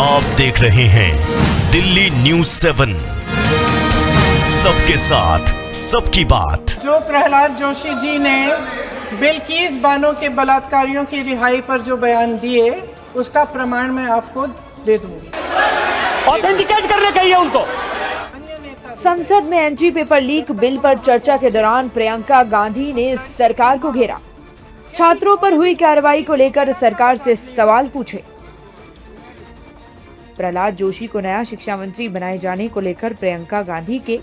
आप देख रहे हैं दिल्ली न्यूज़ 7, सबके साथ सबकी बात। जो प्रहलाद जोशी जी ने बिल्किस बानो के बलात्कारियों की रिहाई पर जो बयान दिए, उसका प्रमाण मैं आपको दे दूंगी। ऑथेंटिकेट करने कहिए उनको। संसद में एंटी पेपर लीक बिल पर चर्चा के दौरान प्रियंका गांधी ने सरकार को घेरा। छात्रों पर हुई कार्रवाई को लेकर सरकार से सवाल पूछे। प्रहलाद जोशी को नया शिक्षा मंत्री बनाए जाने को लेकर प्रियंका गांधी के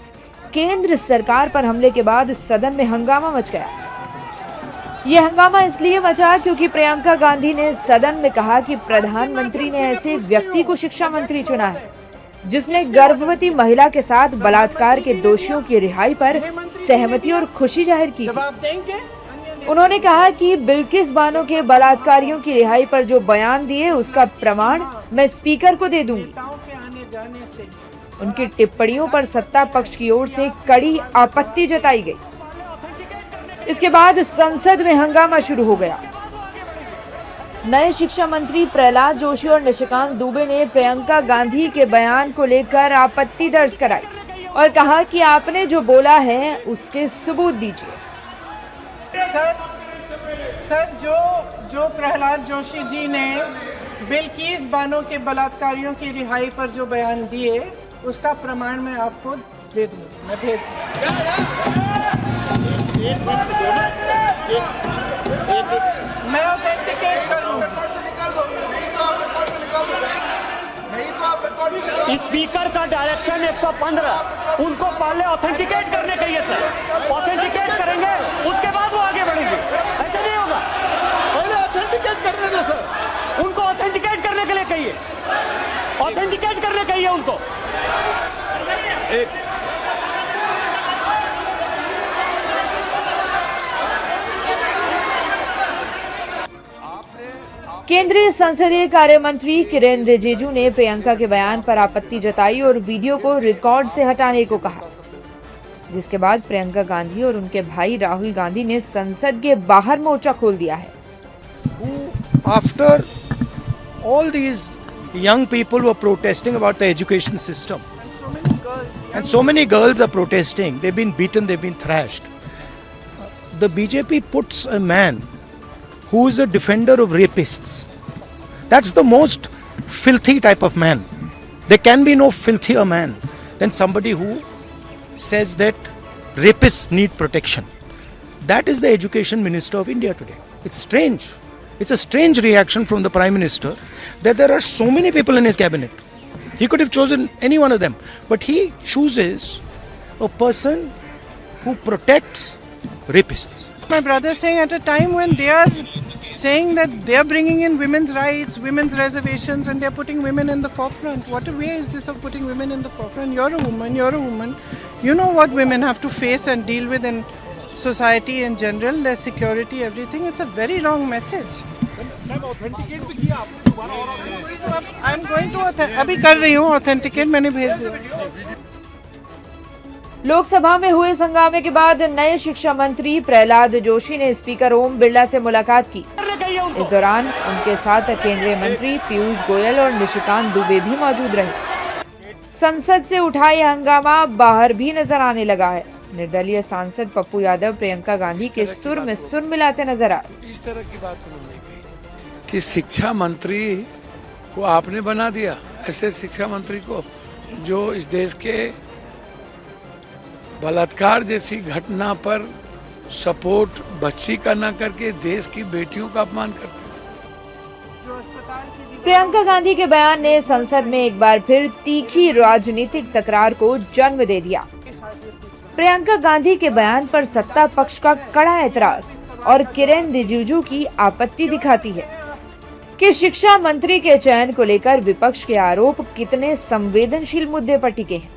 केंद्र सरकार पर हमले के बाद सदन में हंगामा मच गया। यह हंगामा इसलिए मचा क्योंकि प्रियंका गांधी ने सदन में कहा कि प्रधानमंत्री ने ऐसे व्यक्ति को शिक्षा मंत्री चुना है जिसने गर्भवती महिला के साथ बलात्कार के दोषियों की रिहाई पर सहमति और खुशी जाहिर की थी। उन्होंने कहा कि बिल्किस बानो के बलात्कारियों की रिहाई पर जो बयान दिए, उसका प्रमाण मैं स्पीकर को दे दूंगी। उनकी टिप्पणियों पर सत्ता पक्ष की ओर से कड़ी आपत्ति जताई गई। इसके बाद संसद में हंगामा शुरू हो गया। नए शिक्षा मंत्री प्रहलाद जोशी और निशिकांत दुबे ने प्रियंका गांधी के बयान को लेकर आपत्ति दर्ज कराई और कहा कि आपने जो बोला है उसके सबूत दीजिए। सर जो प्रहलाद जोशी जी ने बिल्किस बानो के बलात्कारियों की रिहाई पर जो बयान दिए, उसका प्रमाण मैं आपको दे दूंगा, मैं भेज मैं ऑथेंटिकेट कर लूं। स्पीकर का डायरेक्शन 115, उनको पहले ऑथेंटिकेट करने कहिए सर। ऑथेंटिकेट करेंगे, उसके बाद वो आगे बढ़ेंगे। ऐसे नहीं होगा, पहले ऑथेंटिकेट करने दो सर। उनको ऑथेंटिकेट करने के लिए कहिए, ऑथेंटिकेट करने कहिए उनको। केंद्रीय संसदीय कार्य मंत्री किरेन रिजिजू ने प्रियंका के बयान पर आपत्ति जताई और वीडियो को रिकॉर्ड से हटाने को कहा, जिसके बाद प्रियंका गांधी और उनके भाई राहुल गांधी ने संसद के बाहर मोर्चा खोल दिया है। After all these young people were protesting about the education system, and so many girls are protesting, they've been beaten, they've been thrashed. The BJP puts a man who is a defender of rapists. That's the most filthy type of man. There can be no filthier man than somebody who says that rapists need protection. That is the education minister of India today. It's strange. It's a strange reaction from the Prime Minister that there are so many people in his cabinet. He could have chosen any one of them, but he chooses a person who protects rapists. My brother saying at a time when they are saying that they are bringing in women's rights, women's reservations, and they are putting women in the forefront. What a way is this of putting women in the forefront? You're a woman. You know what women have to face and deal with in society in general, their security, everything. It's a very wrong message. I'm going to अभी कर रही हूँ authenticate, मैंने भेज दिया। लोकसभा में हुए हंगामे के बाद नए शिक्षा मंत्री प्रहलाद जोशी ने स्पीकर ओम बिरला से मुलाकात की। इस दौरान उनके साथ केंद्रीय मंत्री पीयूष गोयल और निशिकांत दुबे भी मौजूद रहे। संसद से उठा यह हंगामा बाहर भी नजर आने लगा है। निर्दलीय सांसद पप्पू यादव प्रियंका गांधी के सुर में सुर मिलाते नजर आए। इस तरह की बात उन्होंने कही कि शिक्षा मंत्री को आपने बना दिया, ऐसे शिक्षा मंत्री को जो इस देश के बलात्कार जैसी घटना पर सपोर्ट बच्ची का ना करके देश की बेटियों का अपमान करते हैं। प्रियंका गांधी के बयान ने संसद में एक बार फिर तीखी राजनीतिक तकरार को जन्म दे दिया। प्रियंका गांधी के बयान पर सत्ता पक्ष का कड़ा ऐतराज और किरेन रिजिजू की आपत्ति दिखाती है कि शिक्षा मंत्री के चयन को लेकर विपक्ष के आरोप कितने संवेदनशील मुद्दे पर टिके हैं।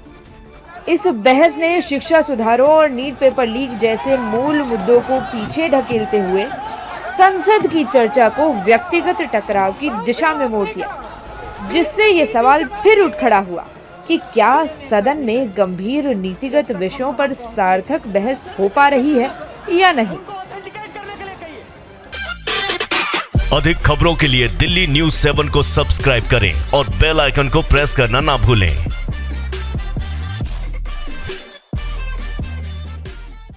इस बहस ने शिक्षा सुधारों और नीट पेपर लीक जैसे मूल मुद्दों को पीछे ढकेलते हुए संसद की चर्चा को व्यक्तिगत टकराव की दिशा में मोड़ दिया, जिससे ये सवाल फिर उठ खड़ा हुआ कि क्या सदन में गंभीर नीतिगत विषयों पर सार्थक बहस हो पा रही है या नहीं। अधिक खबरों के लिए दिल्ली न्यूज़ 7 को सब्सक्राइब करें और बेल आइकन को प्रेस करना ना भूलें।